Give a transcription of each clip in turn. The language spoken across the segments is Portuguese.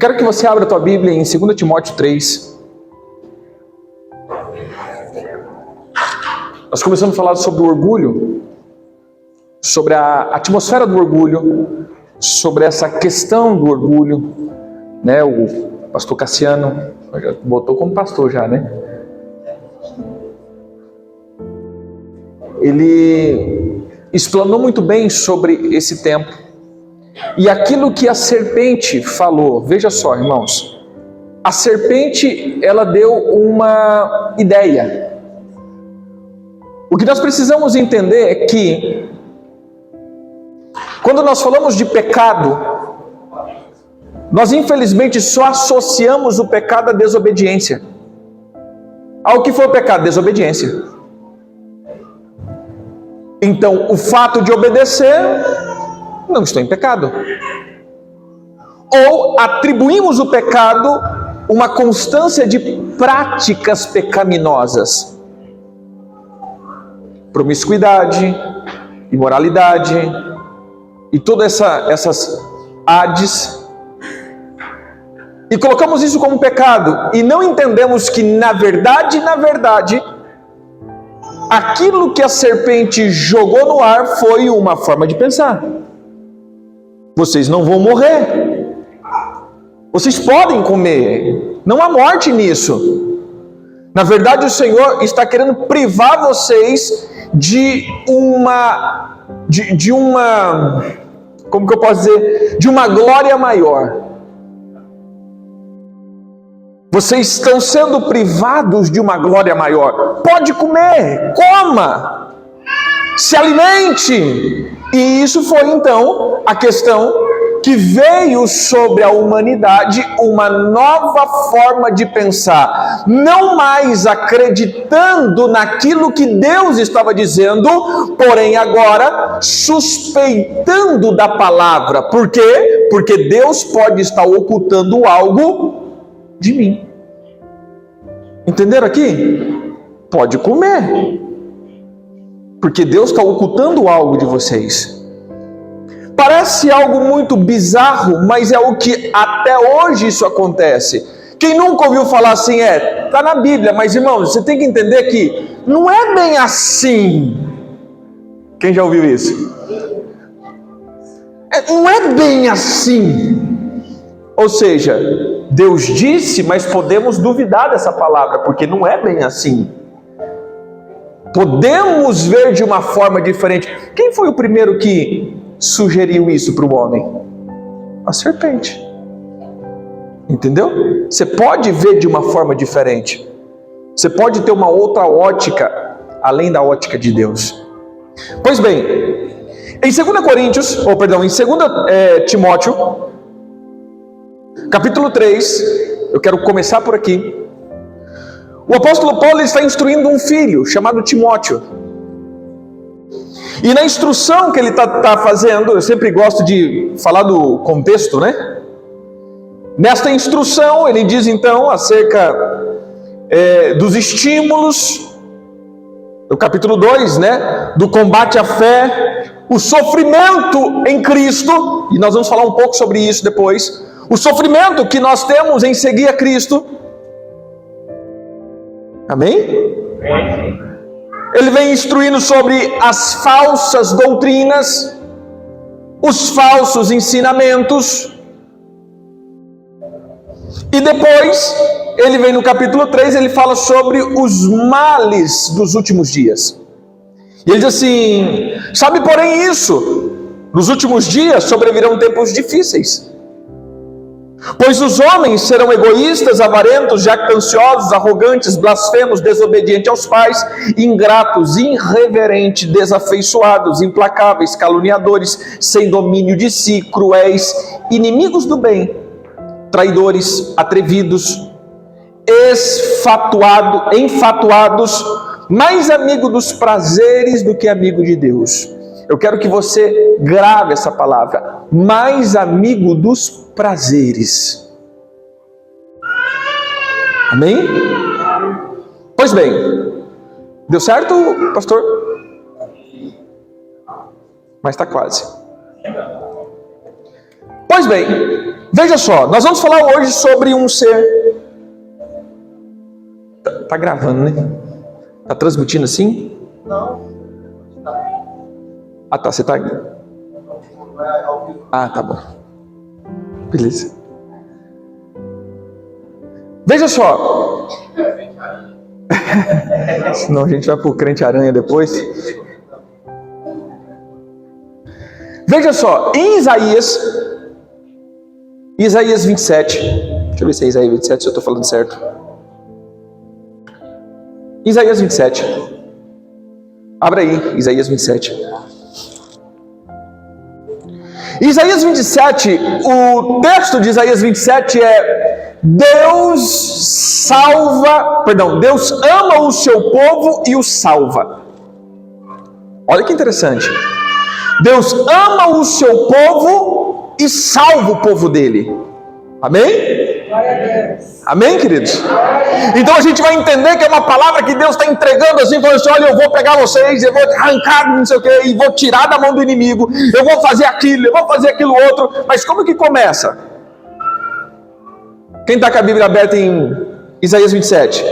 quero que você abra a tua Bíblia em 2 Timóteo 3. Nós começamos a falar sobre o orgulho, sobre a atmosfera do orgulho, sobre essa questão do orgulho, né? O pastor Cassiano botou como pastor já, né? Ele explanou muito bem sobre esse tempo. E aquilo que a serpente falou, veja só, irmãos, a serpente, ela deu uma ideia. O que nós precisamos entender é que, quando nós falamos de pecado, nós infelizmente só associamos o pecado à desobediência. Ao que foi o pecado? Desobediência. Então, o fato de obedecer, não estou em pecado. Ou atribuímos o pecado uma constância de práticas pecaminosas. Promiscuidade, imoralidade e todas essas ades. E colocamos isso como pecado. E não entendemos que, na verdade, aquilo que a serpente jogou no ar foi uma forma de pensar. Vocês não vão morrer. Vocês podem comer. Não há morte nisso. Na verdade, o Senhor está querendo privar vocês de uma, como que eu posso dizer? De uma glória maior. Vocês estão sendo privados de uma glória maior. Pode comer, coma, se alimente. E isso foi então a questão que veio sobre a humanidade, uma nova forma de pensar. Não mais acreditando naquilo que Deus estava dizendo, porém agora suspeitando da palavra. Por quê? Porque Deus pode estar ocultando algo de mim. Entenderam aqui? Pode comer, porque Deus está ocultando algo de vocês. Parece algo muito bizarro, mas é o que até hoje isso acontece. Quem nunca ouviu falar assim está na Bíblia, mas irmãos, você tem que entender que não é bem assim. Quem já ouviu isso? Não é bem assim. Ou seja, Deus disse, mas podemos duvidar dessa palavra, porque não é bem assim. Podemos ver de uma forma diferente. Quem foi o primeiro que sugeriu isso para o homem? A serpente. Entendeu? Você pode ver de uma forma diferente. Você pode ter uma outra ótica, além da ótica de Deus. Pois bem, em 2 Timóteo, capítulo 3, eu quero começar por aqui. O apóstolo Paulo está instruindo um filho chamado Timóteo. E na instrução que ele está fazendo, eu sempre gosto de falar do contexto, né? Nesta instrução, ele diz então acerca dos estímulos, no capítulo 2, né? Do combate à fé, o sofrimento em Cristo, e nós vamos falar um pouco sobre isso depois. O sofrimento que nós temos em seguir a Cristo. Amém? Ele vem instruindo sobre as falsas doutrinas, os falsos ensinamentos. E depois, ele vem no capítulo 3, ele fala sobre os males dos últimos dias. E ele diz assim: sabe porém isso, nos últimos dias sobrevirão tempos difíceis. Pois os homens serão egoístas, avarentos, jactanciosos, arrogantes, blasfemos, desobedientes aos pais, ingratos, irreverentes, desafeiçoados, implacáveis, caluniadores, sem domínio de si, cruéis, inimigos do bem, traidores, atrevidos, enfatuados, mais amigo dos prazeres do que amigo de Deus. Eu quero que você grave essa palavra. Mais amigo dos prazeres. Amém? Pois bem. Deu certo, pastor? Mas está quase. Pois bem. Veja só, nós vamos falar hoje sobre um ser... Tá gravando, né? Tá transmitindo assim? Não. Ah, tá, você tá... Ah, tá bom. Beleza. Veja só. Senão a gente vai pro crente aranha depois. Veja só, em Isaías 27. Deixa eu ver se é Isaías 27, se eu estou falando certo. Isaías 27. Abra aí, Isaías 27. Isaías 27, o texto de Isaías 27 é: Deus ama o seu povo e o salva. Olha que interessante. Deus ama o seu povo e salva o povo dele. Amém? Amém, queridos? Então a gente vai entender que é uma palavra que Deus está entregando assim, falando assim: olha, eu vou pegar vocês, eu vou arrancar não sei o que, e vou tirar da mão do inimigo, eu vou fazer aquilo, eu vou fazer aquilo outro. Mas como que começa? Quem está com a Bíblia aberta em Isaías 27?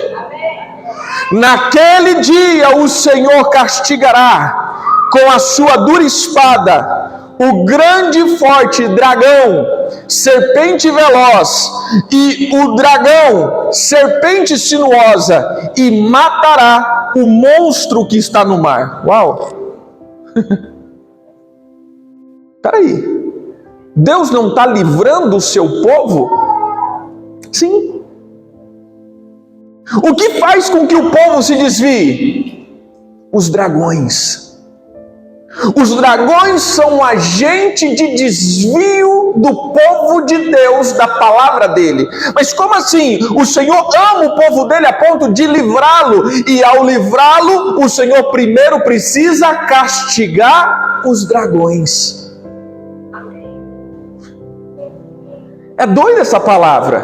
Naquele dia o Senhor castigará com a sua dura espada o grande e forte dragão, serpente veloz, e o dragão, serpente sinuosa, e matará o monstro que está no mar. Uau! Peraí, Deus não está livrando o seu povo? Sim. O que faz com que o povo se desvie? Os dragões. Os dragões são um agente de desvio do povo de Deus, da palavra dele. Mas como assim? O Senhor ama o povo dele a ponto de livrá-lo, e ao livrá-lo, o Senhor primeiro precisa castigar os dragões. É doida essa palavra.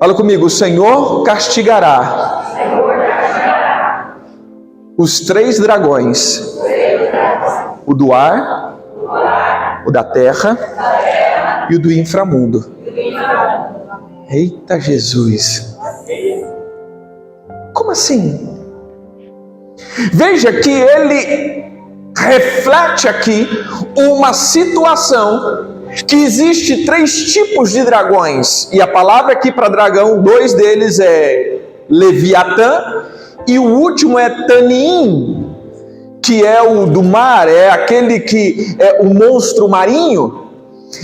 Fala comigo: o Senhor castigará os 3 dragões: o do ar, o da terra e o do inframundo. Eita Jesus! Como assim? Veja que ele reflete aqui uma situação que existe 3 tipos de dragões, e a palavra aqui para dragão, 2 deles é Leviatã, e o último é Tanim, que é o do mar, é aquele que é o monstro marinho.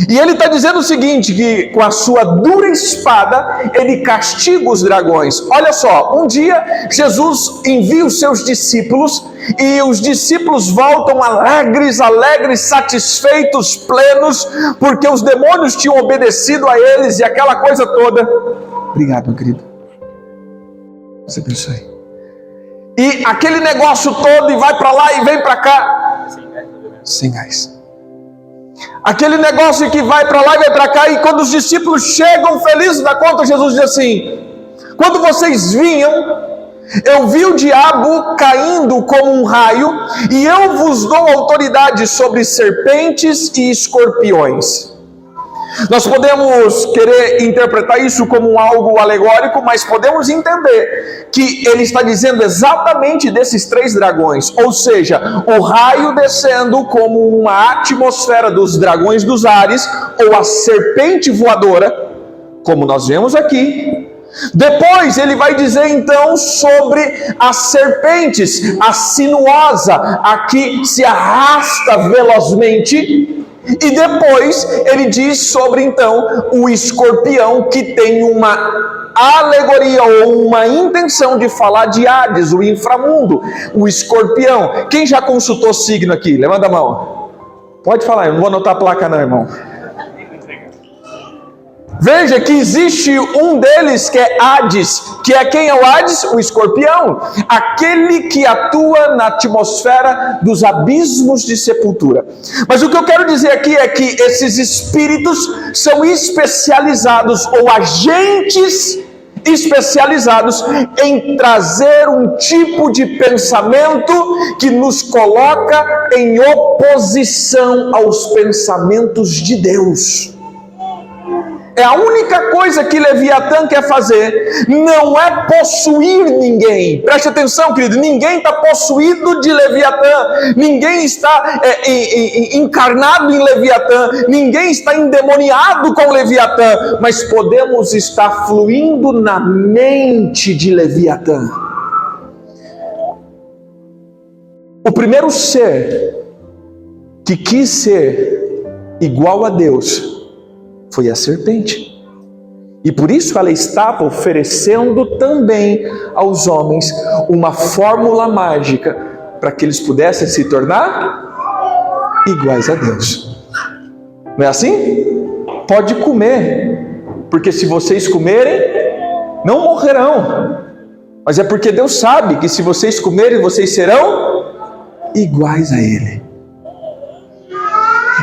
E ele está dizendo o seguinte, que com a sua dura espada, ele castiga os dragões. Olha só, um dia Jesus envia os seus discípulos, e os discípulos voltam alegres, satisfeitos, plenos, porque os demônios tinham obedecido a eles, e aquela coisa toda. Obrigado, meu querido. Você abençoe. E aquele negócio todo, e vai para lá e vem para cá. Sem gás. Aquele negócio que vai para lá e vai para cá, e quando os discípulos chegam felizes da conta, Jesus diz assim: quando vocês vinham, eu vi o diabo caindo como um raio, e eu vos dou autoridade sobre serpentes e escorpiões. Nós podemos querer interpretar isso como algo alegórico, mas podemos entender que ele está dizendo exatamente desses 3 dragões, ou seja, o raio descendo como uma atmosfera dos dragões dos ares, ou a serpente voadora, como nós vemos aqui. Depois ele vai dizer então sobre as serpentes, a sinuosa, a que se arrasta velozmente. E depois ele diz sobre então o escorpião, que tem uma alegoria ou uma intenção de falar de Hades, o inframundo. O escorpião. Quem já consultou signo aqui? Levanta a mão. Pode falar, eu não vou anotar a placa não, irmão. Veja que existe um deles que é Hades, que é quem é o Hades? O escorpião, aquele que atua na atmosfera dos abismos de sepultura. Mas o que eu quero dizer aqui é que esses espíritos são especializados ou agentes especializados em trazer um tipo de pensamento que nos coloca em oposição aos pensamentos de Deus. É a única coisa que Leviatã quer fazer, não é possuir ninguém. Preste atenção, querido, ninguém está possuído de Leviatã, ninguém está encarnado em Leviatã, ninguém está endemoniado com Leviatã, mas podemos estar fluindo na mente de Leviatã. O primeiro ser que quis ser igual a Deus foi a serpente. E por isso ela estava oferecendo também aos homens uma fórmula mágica para que eles pudessem se tornar iguais a Deus. Não é assim? Pode comer, porque se vocês comerem, não morrerão. Mas é porque Deus sabe que se vocês comerem, vocês serão iguais a Ele.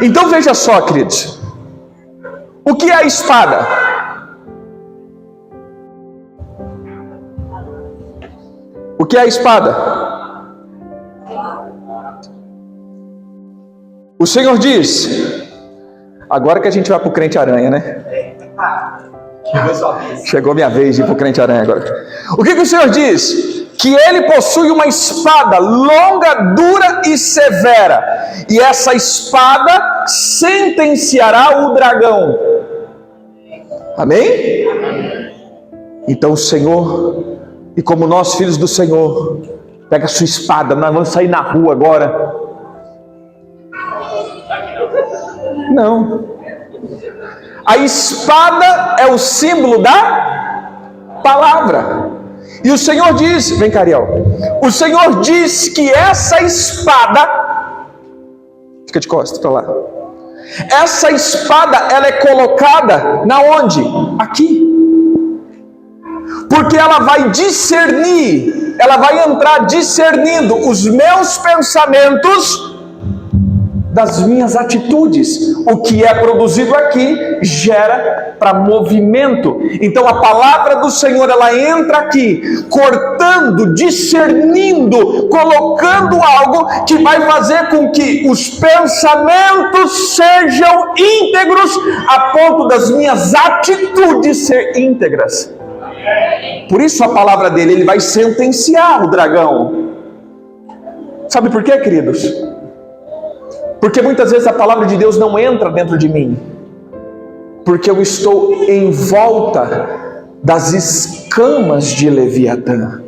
Então veja só, queridos. O que é a espada? O que é a espada? O Senhor diz, agora que a gente vai para o crente aranha, né? Chegou minha vez de ir para o crente aranha agora. O que o Senhor diz? Que ele possui uma espada longa, dura e severa, e essa espada sentenciará o dragão. Amém? Então o Senhor, e como nós filhos do Senhor, pega a sua espada, nós vamos sair na rua agora. Não. A espada é o símbolo da palavra. E o Senhor diz, vem cá, Ariel, o Senhor diz que essa espada, fica de costas para lá, essa espada ela é colocada na onde? Aqui. Porque ela vai discernir, ela vai entrar discernindo os meus pensamentos das minhas atitudes. O que é produzido aqui gera para movimento. Então a palavra do Senhor, ela entra aqui, cortando, discernindo, colocando algo que vai fazer com que os pensamentos sejam íntegros, a ponto das minhas atitudes ser íntegras. Por isso a palavra dele, ele vai sentenciar o dragão. Sabe por quê, queridos? Porque muitas vezes a palavra de Deus não entra dentro de mim, porque eu estou em volta das escamas de Leviatã.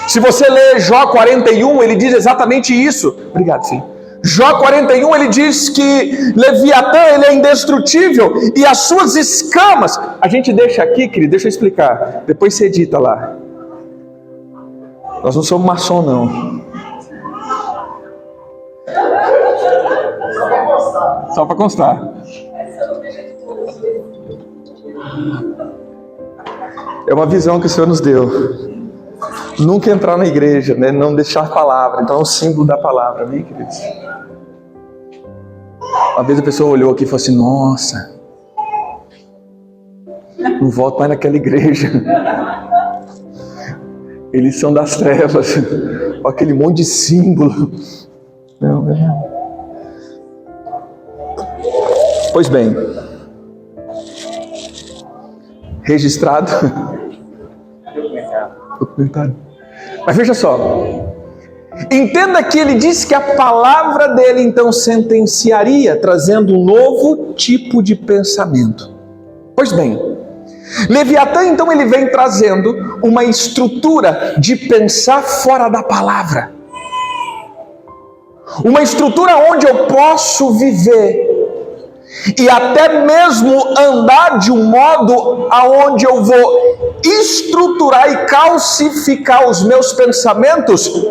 Se você ler Jó 41, ele diz exatamente isso. Obrigado, sim. Jó 41, ele diz que Leviatã, ele é indestrutível, e as suas escamas, a gente deixa aqui, querido, deixa eu explicar, depois você edita lá. Nós não somos maçom, não. Só para constar. É uma visão que o Senhor nos deu. Nunca entrar na igreja, né? Não deixar a palavra. Então é um símbolo da palavra, amém, queridos? Uma vez a pessoa olhou aqui e falou assim: nossa, não volto mais naquela igreja. Eles são das trevas. Aquele monte de símbolo. Não. Pois bem, registrado. Documentário. Mas veja só, entenda que ele disse que a palavra dele então sentenciaria, trazendo um novo tipo de pensamento. Pois bem, Leviatã então ele vem trazendo uma estrutura de pensar fora da palavra, uma estrutura onde eu posso viver e até mesmo andar de um modo aonde eu vou estruturar e calcificar os meus pensamentos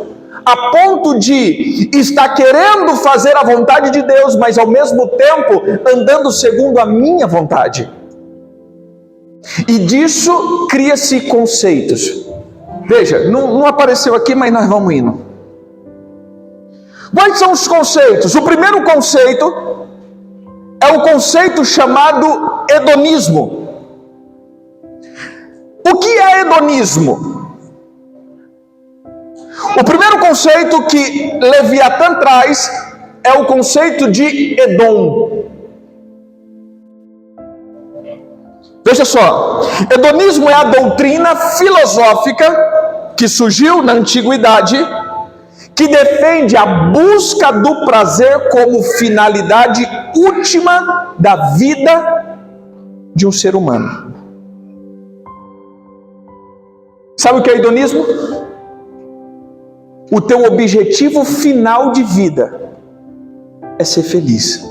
a ponto de estar querendo fazer a vontade de Deus, mas ao mesmo tempo andando segundo a minha vontade. E disso cria-se conceitos. Veja, não apareceu aqui, mas nós vamos indo. Quais são os conceitos? O primeiro conceito é o conceito chamado hedonismo. O que é hedonismo? O primeiro conceito que Leviatã traz é o conceito de Edom. Veja só, hedonismo é a doutrina filosófica que surgiu na antiguidade, que defende a busca do prazer como finalidade última da vida de um ser humano. Sabe o que é hedonismo? O teu objetivo final de vida é ser feliz.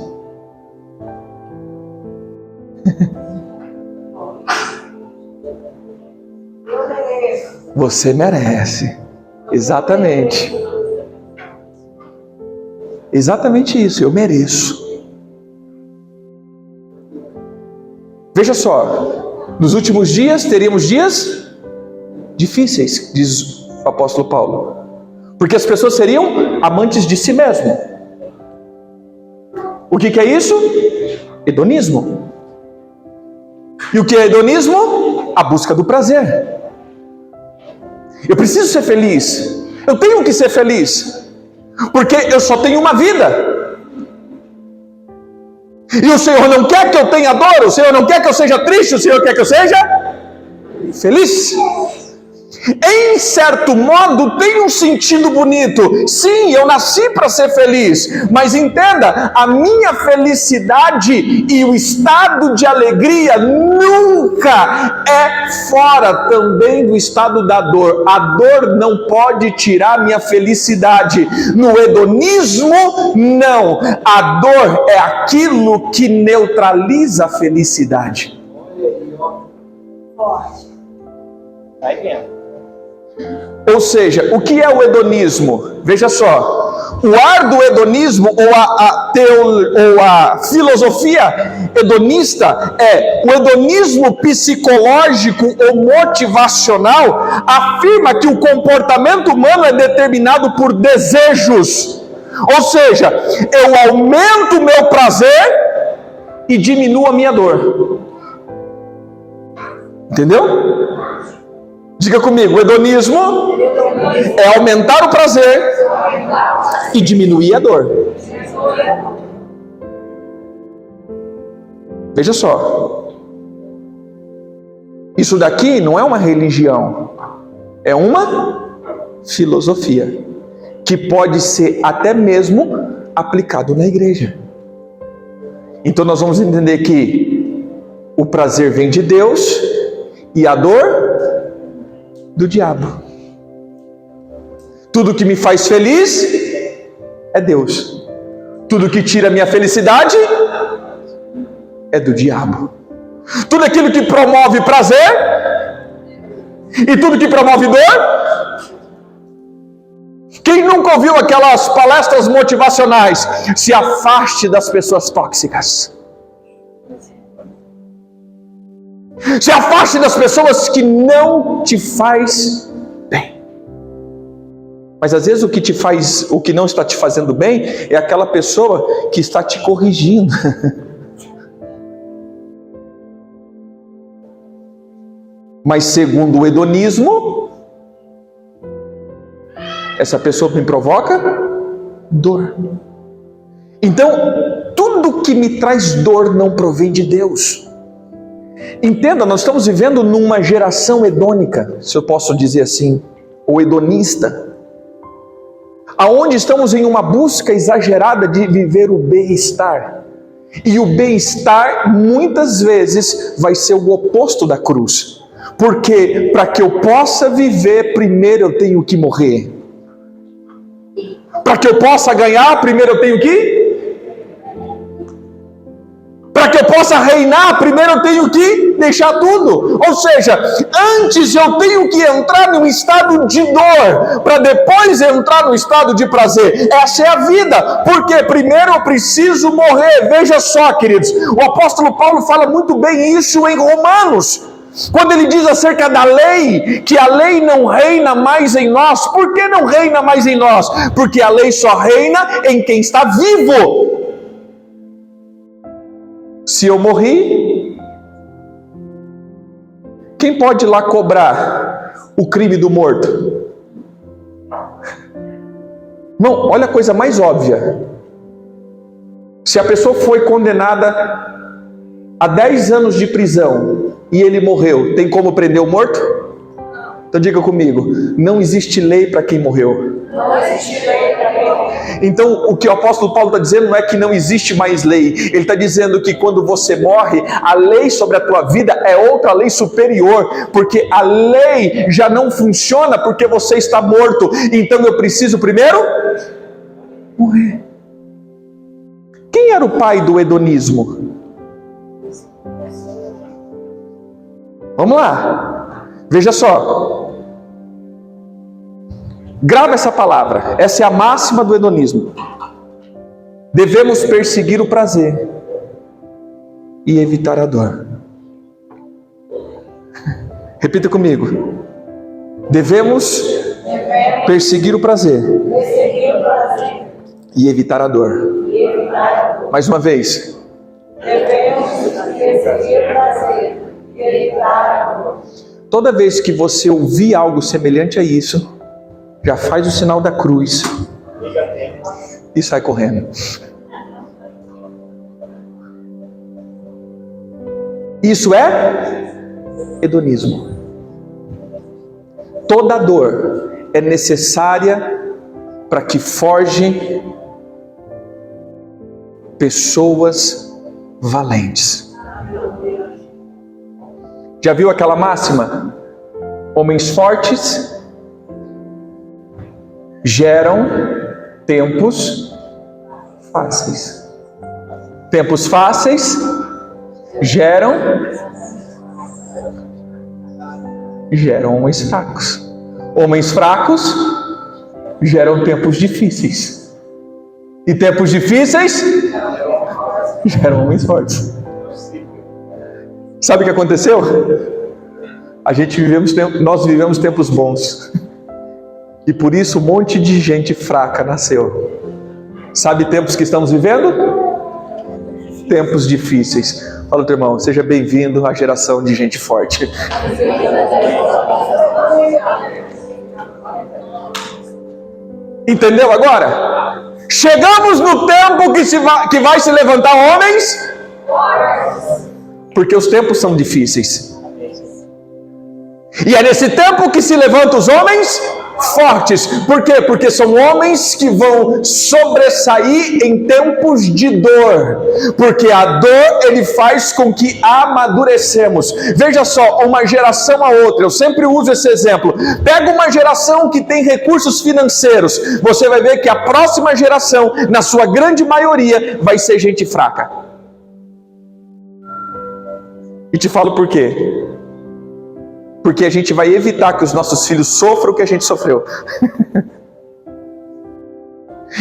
Você merece. Exatamente. Exatamente isso, eu mereço. Veja só, nos últimos dias teríamos dias difíceis, diz o apóstolo Paulo, porque as pessoas seriam amantes de si mesmo. O que é isso? Hedonismo. E o que é hedonismo? A busca do prazer. Eu preciso ser feliz, eu tenho que ser feliz, porque eu só tenho uma vida. E o Senhor não quer que eu tenha dor, o Senhor não quer que eu seja triste, o Senhor quer que eu seja feliz. Em certo modo tem um sentido bonito. Sim, eu nasci para ser feliz, mas entenda, a minha felicidade e o estado de alegria nunca é fora também do estado da dor. A dor não pode tirar minha felicidade. No hedonismo, não. A dor é aquilo que neutraliza a felicidade. Vai vendo. Ou seja, o que é o hedonismo? Veja só, o ar do hedonismo ou a filosofia hedonista o hedonismo psicológico ou motivacional afirma que o comportamento humano é determinado por desejos. Ou seja, eu aumento o meu prazer e diminuo a minha dor. Entendeu? Diga comigo, o hedonismo é aumentar o prazer e diminuir a dor. Veja só, isso daqui não é uma religião, é uma filosofia que pode ser até mesmo aplicado na igreja. Então nós vamos entender que o prazer vem de Deus e a dor do diabo. Tudo que me faz feliz é Deus. Tudo que tira minha felicidade é do diabo. Tudo aquilo que promove prazer e tudo que promove dor. Quem nunca ouviu aquelas palestras motivacionais? Se afaste das pessoas tóxicas. Se afaste das pessoas que não te faz bem. Mas às vezes o que não está te fazendo bem é aquela pessoa que está te corrigindo. Mas segundo o hedonismo, essa pessoa me provoca dor. Então, tudo que me traz dor não provém de Deus. Entenda, nós estamos vivendo numa geração hedônica, se eu posso dizer assim, ou hedonista, aonde estamos em uma busca exagerada de viver o bem-estar. E o bem-estar muitas vezes vai ser o oposto da cruz. Porque para que eu possa viver, primeiro eu tenho que morrer. Para que eu possa ganhar, primeiro eu tenho que... Para que eu possa reinar, primeiro eu tenho que deixar tudo. Ou seja, antes eu tenho que entrar num estado de dor, para depois entrar no estado de prazer. Essa é a vida, porque primeiro eu preciso morrer. Veja só, queridos, o apóstolo Paulo fala muito bem isso em Romanos, quando ele diz acerca da lei, que a lei não reina mais em nós. Por que não reina mais em nós? Porque a lei só reina em quem está vivo. Se eu morri, Quem pode ir lá cobrar o crime do morto? Não, olha a coisa mais óbvia. Se a pessoa foi condenada a 10 anos de prisão e ele morreu, tem como prender o morto? Então diga comigo, não existe lei para quem morreu. Não existe lei para quem morreu. Então o que o apóstolo Paulo está dizendo não é que não existe mais lei. Ele está dizendo que quando você morre, a lei sobre a tua vida é outra lei superior. Porque a lei já não funciona porque você está morto. Então eu preciso primeiro morrer. Quem era o pai do hedonismo? Vamos lá, veja só, grava essa palavra, essa é a máxima do hedonismo. Devemos perseguir o prazer e evitar a dor. Repita comigo, devemos perseguir o prazer e evitar a dor. Mais uma vez, Devemos perseguir o prazer. Toda vez que você ouvir algo semelhante a isso, já faz o sinal da cruz e sai correndo. Isso é hedonismo. Toda dor é necessária para que forjem pessoas valentes. Já viu aquela máxima? Homens fortes geram tempos fáceis. Tempos fáceis geram homens fracos. Homens fracos geram tempos difíceis. E tempos difíceis geram homens fortes. Sabe o que aconteceu? Nós vivemos tempos bons. E por isso um monte de gente fraca nasceu. Sabe tempos que estamos vivendo? Tempos difíceis. Fala, teu irmão, seja bem-vindo à geração de gente forte. Entendeu agora? Chegamos no tempo que vai se levantar homens, porque os tempos são difíceis. E é nesse tempo que se levantam os homens fortes. Por quê? Porque são homens que vão sobressair em tempos de dor. Porque a dor, ele faz com que amadurecemos. Veja só, uma geração a outra. Eu sempre uso esse exemplo. Pega uma geração que tem recursos financeiros. Você vai ver que a próxima geração, na sua grande maioria, vai ser gente fraca. E te falo por quê? Porque a gente vai evitar que os nossos filhos sofram o que a gente sofreu.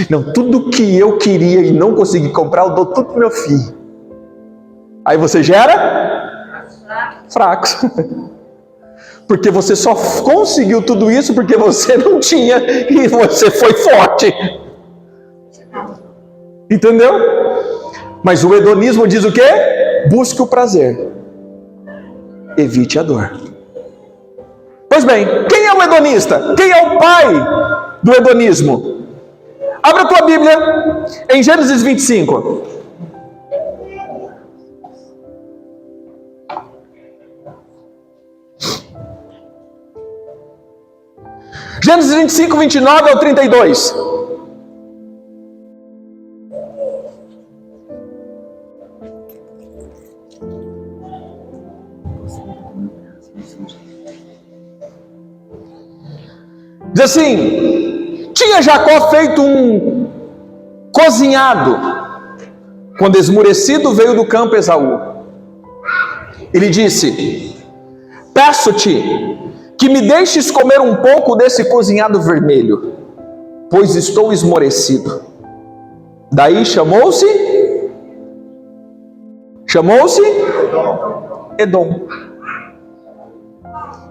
Não, tudo que eu queria e não consegui comprar, eu dou tudo pro meu filho. Aí você gera fracos. Porque você só conseguiu tudo isso porque você não tinha e você foi forte. Entendeu? Mas o hedonismo diz o quê? Busque o prazer. Evite a dor. Pois bem, quem é o hedonista? Quem é o pai do hedonismo? Abra a tua Bíblia em Gênesis 25. Gênesis 25, 29 ao 32. Diz assim: tinha Jacó feito um cozinhado, quando esmurecido veio do campo Esaú. Ele disse: peço-te que me deixes comer um pouco desse cozinhado vermelho, pois estou esmorecido. Daí chamou-se Edom.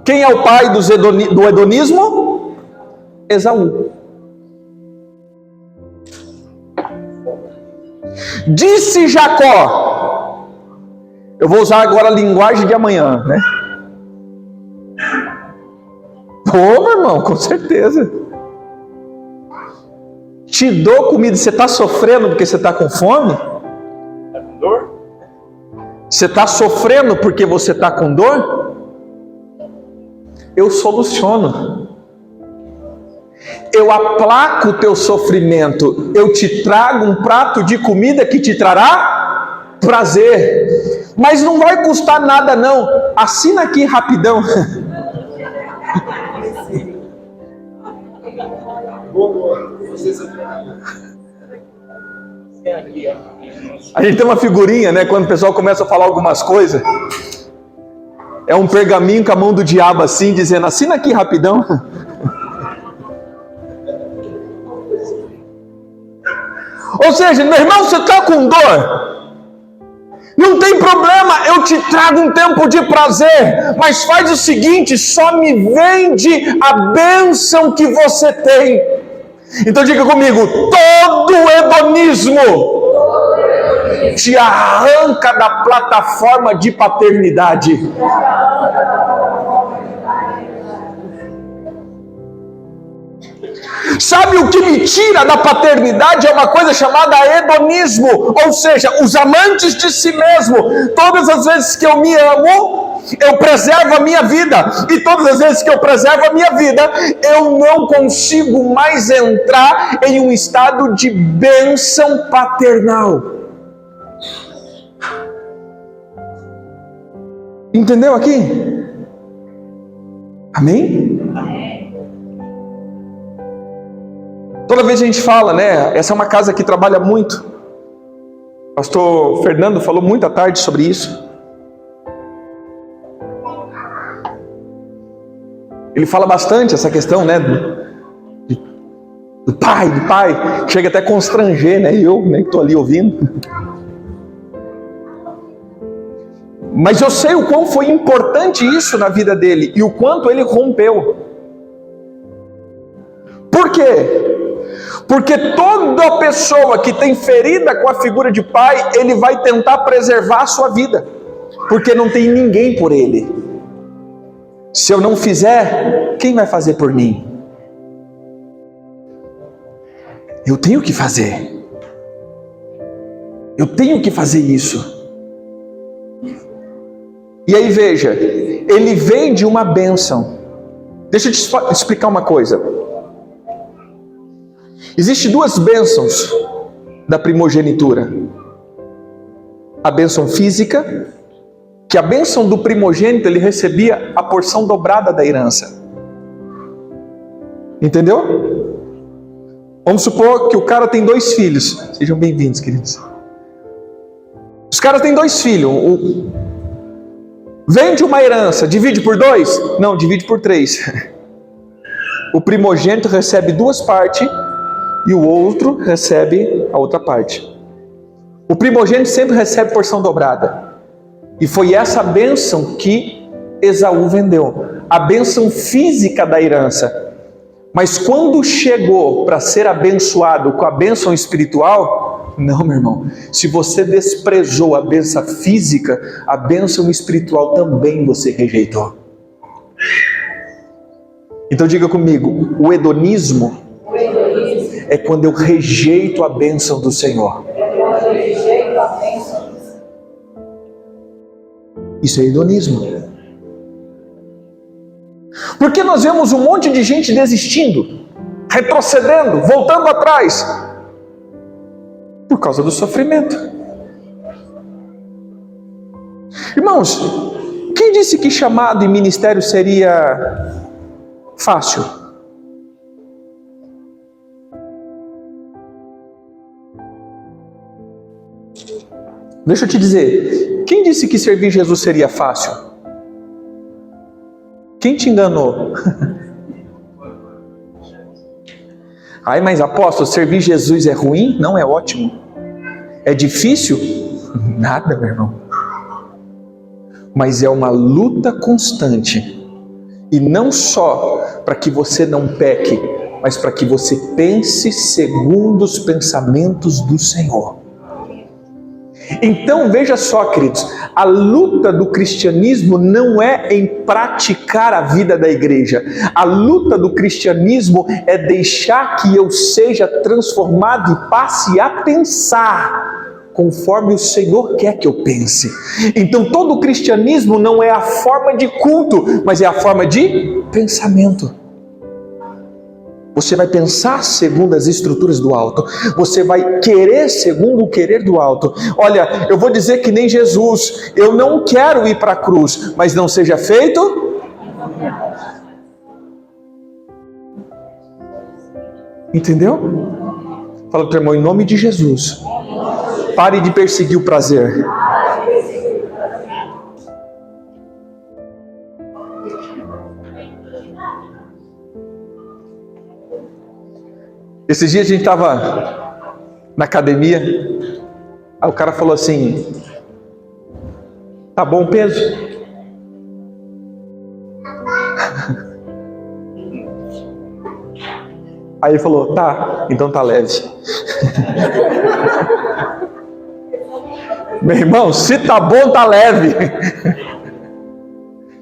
Quem é o pai do hedonismo? Esaú. Disse Jacó, eu vou usar agora a linguagem de amanhã, né? Ô, meu irmão, com certeza. Te dou comida, você está sofrendo porque você está com fome? Está com dor? Você está sofrendo porque você está com dor? Eu soluciono. Eu aplaco o teu sofrimento. Eu te trago um prato de comida que te trará prazer. Mas não vai custar nada não. Assina aqui rapidão. A gente tem uma figurinha, né? Quando o pessoal começa a falar algumas coisas, é um pergaminho com a mão do diabo assim, dizendo: assina aqui rapidão. Ou seja, meu irmão, você está com dor? Não tem problema, eu te trago um tempo de prazer, mas faz o seguinte, só me vende a bênção que você tem. Então diga comigo, todo hedonismo te arranca da plataforma de paternidade. Sabe o que me tira da paternidade? É uma coisa chamada hedonismo, ou seja, os amantes de si mesmo. Todas as vezes que eu me amo, eu preservo a minha vida, e todas as vezes que eu preservo a minha vida, eu não consigo mais entrar em um estado de bênção paternal. Entendeu aqui? Amém? Toda vez a gente fala, né? Essa é uma casa que trabalha muito. O pastor Fernando falou muito à tarde sobre isso. Ele fala bastante essa questão, né? Do pai, chega até a constranger, né? Eu, né, que estou ali ouvindo. Mas eu sei o quão foi importante isso na vida dele e o quanto ele rompeu. Por quê? Porque toda pessoa que tem ferida com a figura de pai, ele vai tentar preservar a sua vida, porque não tem ninguém por ele. Se eu não fizer, quem vai fazer por mim? Eu tenho que fazer. Eu tenho que fazer isso. E aí veja, ele vem de uma bênção. Deixa eu te explicar uma coisa. Existem duas bênçãos da primogenitura. A bênção física, que a bênção do primogênito, ele recebia a porção dobrada da herança. Entendeu? Vamos supor que o cara tem 2 filhos. Sejam bem-vindos, queridos. Os caras têm 2 filhos. Vende uma herança, divide por 2? Não, divide por 3. O primogênito recebe 2 partes e o outro recebe a outra parte. O primogênito sempre recebe porção dobrada. E foi essa bênção que Esaú vendeu. A bênção física da herança. Mas quando chegou para ser abençoado com a bênção espiritual, não, meu irmão. Se você desprezou a bênção física, a bênção espiritual também você rejeitou. Então diga comigo, o hedonismo é quando eu rejeito a bênção do Senhor. Isso é hedonismo. Porque nós vemos um monte de gente desistindo, retrocedendo, voltando atrás, por causa do sofrimento. Irmãos, quem disse que chamado e ministério seria fácil? Deixa eu te dizer, quem disse que servir Jesus seria fácil? Quem te enganou? Ai, mas apóstolo, servir Jesus é ruim? Não, é ótimo. É difícil? Nada, meu irmão. Mas é uma luta constante. E não só para que você não peque, mas para que você pense segundo os pensamentos do Senhor. Então veja só, queridos, a luta do cristianismo não é em praticar a vida da igreja. A luta do cristianismo é deixar que eu seja transformado e passe a pensar conforme o Senhor quer que eu pense. Então todo o cristianismo não é a forma de culto, mas é a forma de pensamento. Você vai pensar segundo as estruturas do alto. Você vai querer segundo o querer do alto. Olha, eu vou dizer que nem Jesus. Eu não quero ir para a cruz, mas não seja feito. Entendeu? Fala para o teu irmão, em nome de Jesus. Pare de perseguir o prazer. Esses dias a gente estava na academia, aí o cara falou assim, tá bom o peso? Aí ele falou, tá, então tá leve. Meu irmão, se tá bom, tá leve.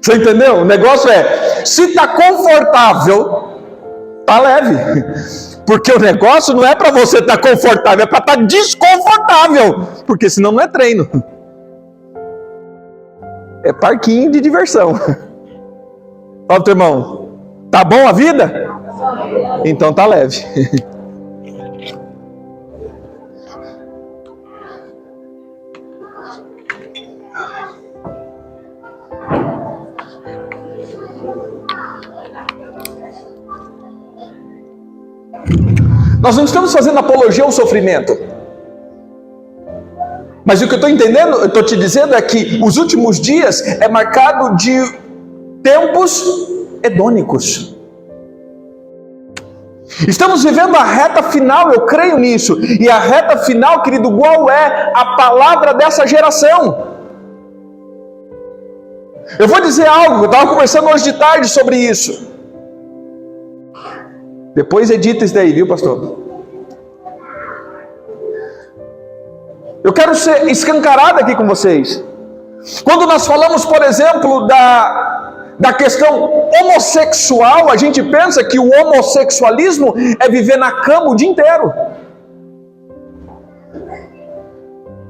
Você entendeu? O negócio é, se tá confortável, tá leve. Porque o negócio não é para você estar confortável, é para estar desconfortável. Porque senão não é treino. É parquinho de diversão. Fala, teu irmão, tá bom a vida? Então tá leve. Nós não estamos fazendo apologia ao sofrimento. Mas o que eu estou entendendo, eu estou te dizendo é que os últimos dias é marcado de tempos hedônicos. Estamos vivendo a reta final, eu creio nisso. E a reta final, querido, qual é a palavra dessa geração? Eu vou dizer algo, eu estava conversando hoje de tarde sobre isso. Depois edita isso daí, viu, pastor? Eu quero ser escancarado aqui com vocês. Quando nós falamos, por exemplo, da questão homossexual, a gente pensa que o homossexualismo é viver na cama o dia inteiro.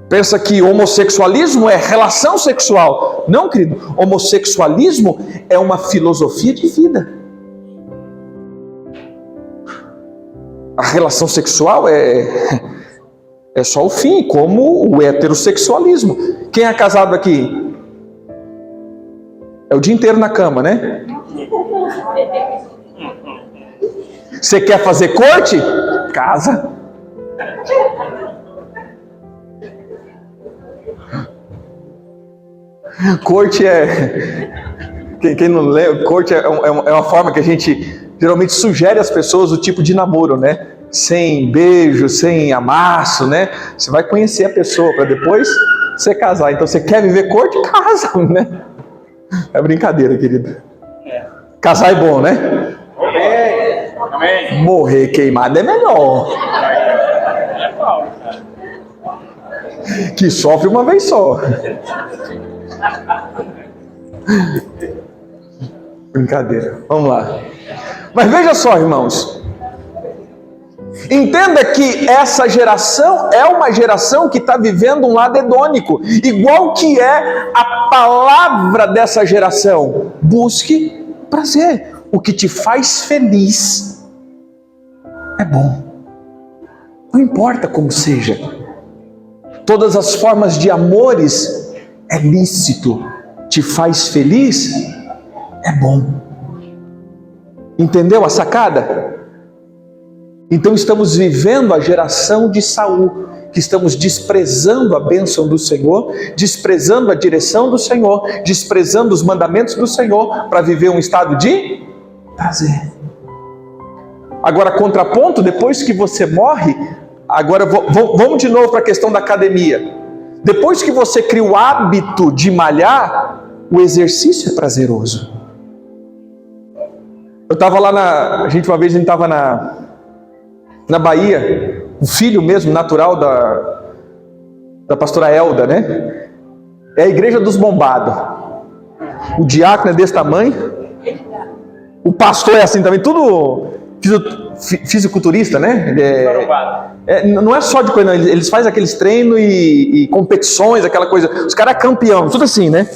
Pensa que homossexualismo é relação sexual. Não, querido. Homossexualismo é uma filosofia de vida. A relação sexual é só o fim, como o heterossexualismo. Quem é casado aqui? É o dia inteiro na cama, né? Você quer fazer corte? Casa. Corte quem não lê, corte é uma forma que a gente geralmente sugere às pessoas o tipo de namoro, né? Sem beijo, sem amasso, né? Você vai conhecer a pessoa para depois você casar. Então você quer viver corte? Casa, né? É brincadeira, querido. Casar é bom, né? Amém. Morrer queimado é melhor. Que sofre uma vez só. Brincadeira. Vamos lá. Mas veja só, irmãos. Entenda que essa geração é uma geração que está vivendo um lado hedônico. Igual que é a palavra dessa geração. Busque prazer. O que te faz feliz é bom. Não importa como seja. Todas as formas de amores é lícito. Te faz feliz é bom. Entendeu a sacada? Então estamos vivendo a geração de Saul, que estamos desprezando a bênção do Senhor, desprezando a direção do Senhor, desprezando os mandamentos do Senhor, para viver um estado de prazer. Agora, contraponto, depois que você morre, agora vamos de novo para a questão da academia. Depois que você cria o hábito de malhar, o exercício é prazeroso. Eu estava lá uma vez a gente estava na Bahia, o filho mesmo natural da da pastora Elda, né? É a igreja dos bombados. O diácono é desse tamanho. O pastor é assim também, tudo fisiculturista, né? Não é só de coisa, não. Eles fazem aqueles treinos e competições, aquela coisa. Os caras é campeão, tudo assim, né?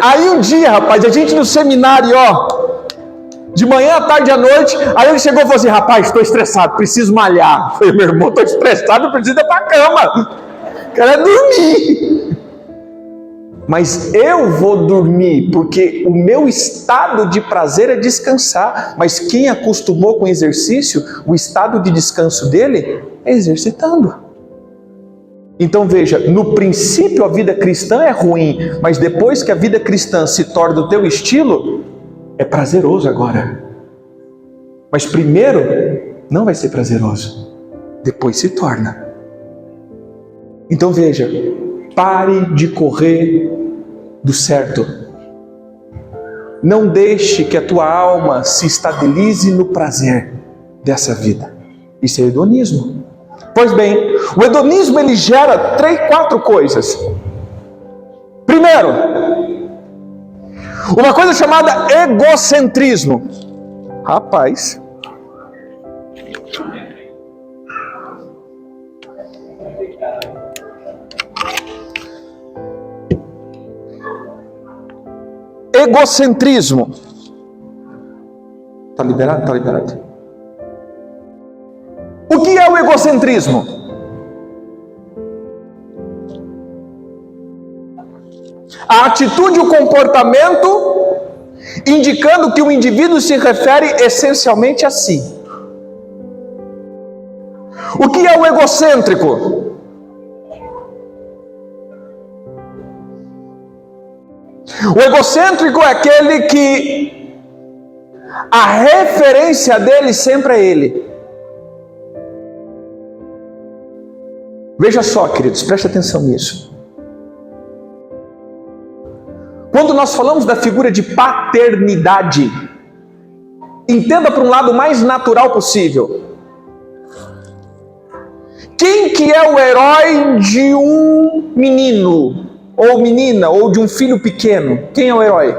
Aí um dia, rapaz, a gente no seminário, ó, de manhã, à tarde, à noite, aí ele chegou e falou assim: rapaz, estou estressado, preciso malhar. Eu falei: meu irmão, estou estressado, preciso ir para a cama. Quero dormir. Mas eu vou dormir, porque o meu estado de prazer é descansar. Mas quem acostumou com exercício, o estado de descanso dele é exercitando. Então veja, no princípio a vida cristã é ruim, mas depois que a vida cristã se torna o teu estilo, é prazeroso agora. Mas primeiro não vai ser prazeroso, depois se torna. Então veja, pare de correr do certo. Não deixe que a tua alma se estabilize no prazer dessa vida. Isso é hedonismo. Pois bem, o hedonismo ele gera 4 coisas. Primeiro, uma coisa chamada egocentrismo. Rapaz. Egocentrismo. Tá liberado? Tá liberado. O que é o egocentrismo? A atitude e o comportamento indicando que o indivíduo se refere essencialmente a si. O que é o egocêntrico? O egocêntrico é aquele que a referência dele sempre é ele. Veja só, queridos, preste atenção nisso. Quando nós falamos da figura de paternidade, entenda para um lado mais natural possível. Quem que é o herói de um menino, ou menina, ou de um filho pequeno? Quem é o herói?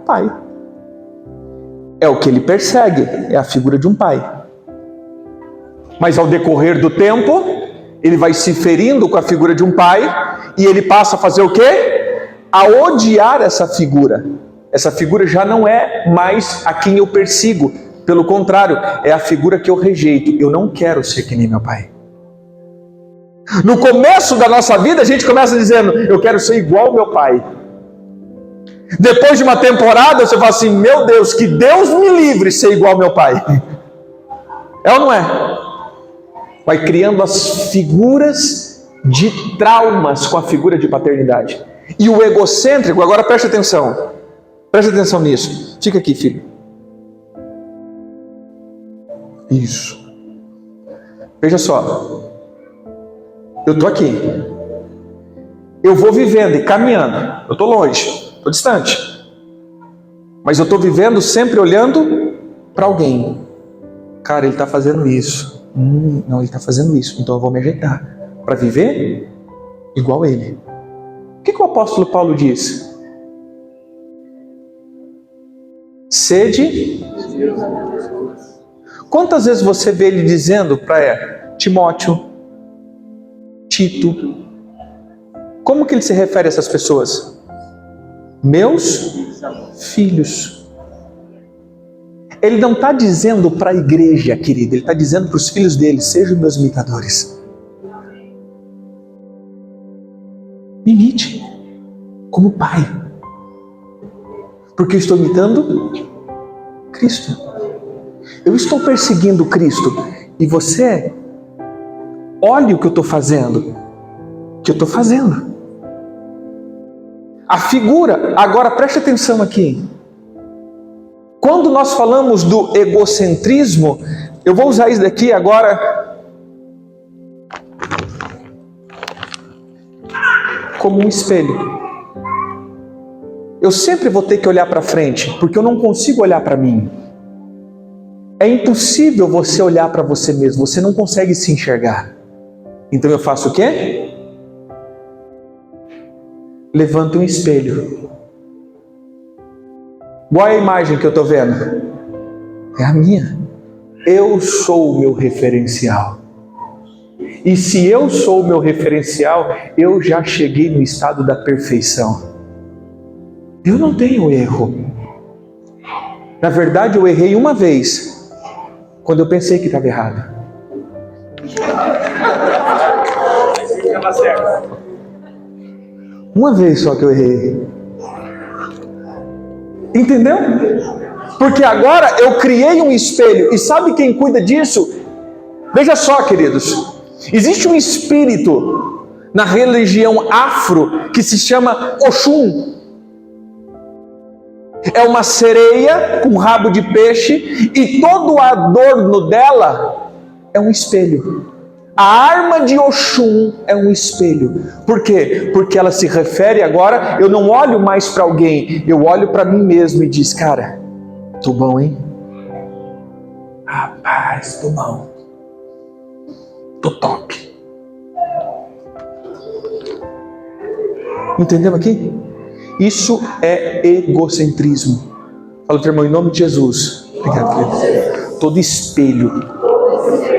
Pai. É o que ele persegue, é a figura de um pai. Mas ao decorrer do tempo, ele vai se ferindo com a figura de um pai, e ele passa a fazer o quê? A odiar essa figura. Essa figura já não é mais a quem eu persigo, pelo contrário, é a figura que eu rejeito. Eu não quero ser que nem meu pai. No começo da nossa vida, a gente começa dizendo: eu quero ser igual ao meu pai. Depois de uma temporada, você fala assim: meu Deus, que Deus me livre de ser igual ao meu pai. É ou não é? Vai criando as figuras de traumas com a figura de paternidade. E o egocêntrico, agora preste atenção nisso. Fica aqui, filho. Isso. Veja só. Eu estou aqui. Eu vou vivendo e caminhando. Eu estou longe, estou distante. Mas eu estou vivendo sempre olhando para alguém. Cara, ele está fazendo isso. Não, ele está fazendo isso. Então eu vou me ajeitar para viver igual a ele. O que o apóstolo Paulo diz? Sede. Quantas vezes você vê ele dizendo para Timóteo, Tito? Como que ele se refere a essas pessoas? Meus filhos. Ele não está dizendo para a igreja, querido, ele está dizendo para os filhos dele: sejam meus imitadores. Me imite como pai, porque eu estou imitando Cristo. Eu estou perseguindo Cristo, e você olhe o que eu estou fazendo. A figura, agora preste atenção aqui. Quando nós falamos do egocentrismo, eu vou usar isso daqui agora como um espelho. Eu sempre vou ter que olhar para frente, porque eu não consigo olhar para mim. É impossível você olhar para você mesmo, você não consegue se enxergar. Então eu faço o quê? Levanto um espelho. Qual é a imagem que eu estou vendo? É a minha. Eu sou o meu referencial. E se eu sou o meu referencial, eu já cheguei no estado da perfeição. Eu não tenho erro. Na verdade, eu errei uma vez, quando eu pensei que estava errado. Uma vez só que eu errei. Entendeu? Porque agora eu criei um espelho. E sabe quem cuida disso? Veja só, queridos. Existe um espírito na religião afro que se chama Oxum. É uma sereia com rabo de peixe e todo o adorno dela é um espelho. A arma de Oxum é um espelho. Por quê? Porque ela se refere agora, eu não olho mais para alguém, eu olho para mim mesmo e diz, cara, tô bom, hein? Rapaz, tô bom. Tô top. Entendeu aqui? Isso é egocentrismo. Fala, irmão, em nome de Jesus. Obrigado, querido. Todo espelho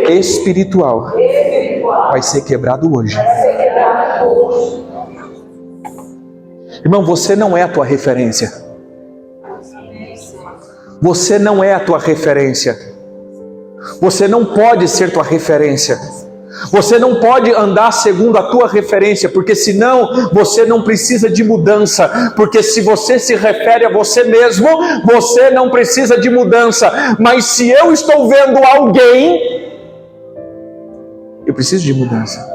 espiritual vai ser quebrado hoje. Irmão, você não é a tua referência. Você não é a tua referência. Você não pode ser tua referência. Você não pode andar segundo a tua referência, porque senão você não precisa de mudança, porque se você se refere a você mesmo, você não precisa de mudança. Mas se eu estou vendo alguém, eu preciso de mudança.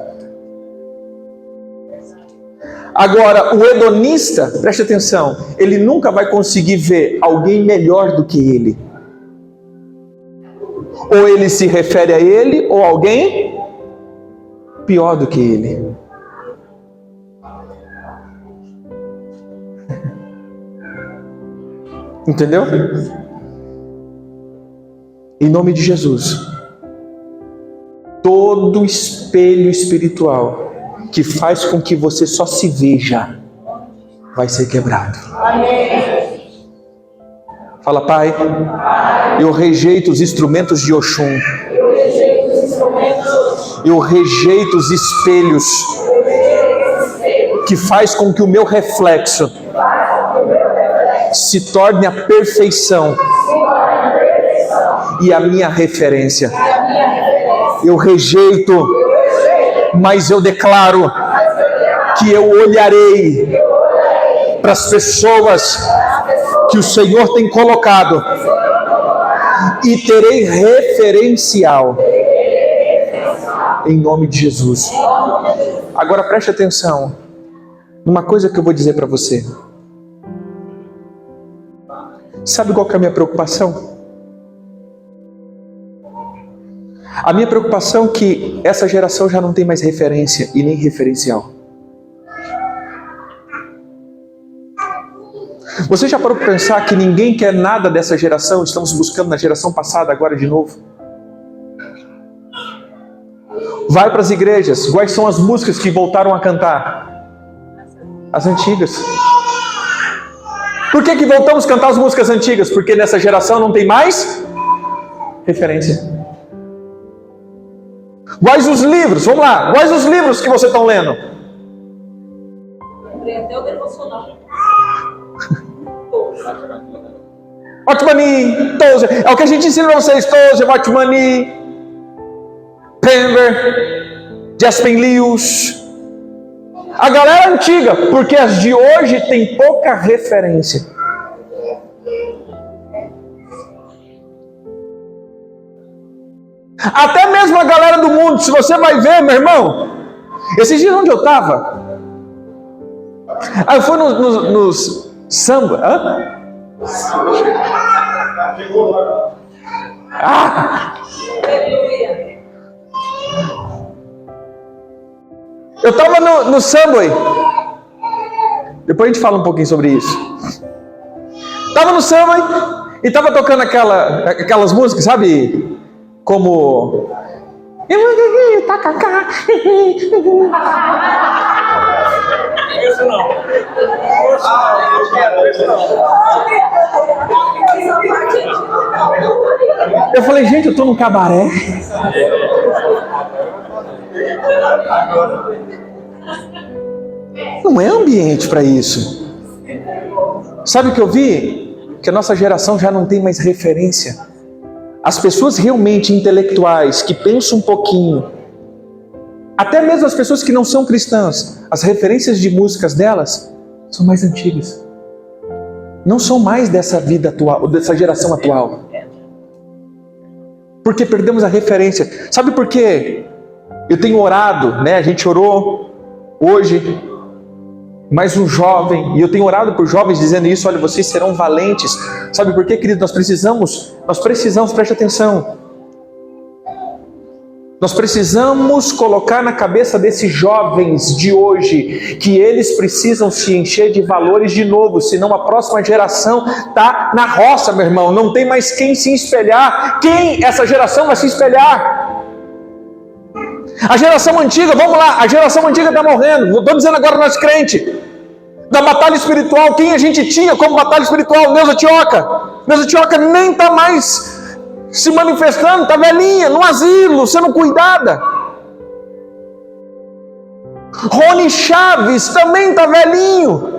Agora, o hedonista, preste atenção, ele nunca vai conseguir ver alguém melhor do que ele. Ou ele se refere a ele, ou alguém pior do que ele. Entendeu? Em nome de Jesus, todo espelho espiritual que faz com que você só se veja vai ser quebrado. Amém. Fala, Pai, eu rejeito os instrumentos de Oxum. Eu rejeito os espelhos que faz com que o meu reflexo se torne a perfeição e a minha referência. Eu rejeito, mas eu declaro que eu olharei para as pessoas que o Senhor tem colocado e terei referencial. Em nome de Jesus. Agora preste atenção numa coisa que eu vou dizer para você. Sabe qual que é a minha preocupação? A minha preocupação é que essa geração já não tem mais referência e nem referencial. Você já parou para pensar que ninguém quer nada dessa geração? Estamos buscando na geração passada agora de novo. Vai para as igrejas. Quais são as músicas que voltaram a cantar? As antigas. Por que voltamos a cantar as músicas antigas? Porque nessa geração não tem mais referência. Quais os livros? Vamos lá. Quais os livros que você está lendo? Aprendeu devocional. Watchmani, Tozer. É o que a gente ensina para vocês. Tozer, Watchmani, Pember, Jaspin Lewis, a galera antiga, porque as de hoje tem pouca referência. Até mesmo a galera do mundo, se você vai ver, meu irmão, esses dias onde eu estava, eu fui nos samba, eu estava no Subway. Depois a gente fala um pouquinho sobre isso. Estava no Subway E estava tocando aquelas músicas, sabe? Como... Isso não. Eu falei, gente, eu estou num cabaré. Não é ambiente para isso. Sabe o que eu vi? Que a nossa geração já não tem mais referência. As pessoas realmente intelectuais, que pensam um pouquinho, até mesmo as pessoas que não são cristãs, as referências de músicas delas são mais antigas. Não são mais dessa vida atual, dessa geração atual. Porque perdemos a referência. Sabe por quê? Eu tenho orado, né? A gente orou hoje, mais um jovem, e eu tenho orado por jovens dizendo isso, olha, vocês serão valentes. Sabe por quê, querido? Nós precisamos, preste atenção. Nós precisamos colocar na cabeça desses jovens de hoje que eles precisam se encher de valores de novo, senão a próxima geração está na roça, meu irmão. Não tem mais quem se espelhar. Quem essa geração vai se espelhar? A geração antiga, vamos lá, a geração antiga está morrendo. Estou dizendo agora nós crentes. Da batalha espiritual, quem a gente tinha como batalha espiritual? Neuza Tioca nem está mais se manifestando, está velhinha, no asilo, sendo cuidada. Rony Chaves também está velhinho.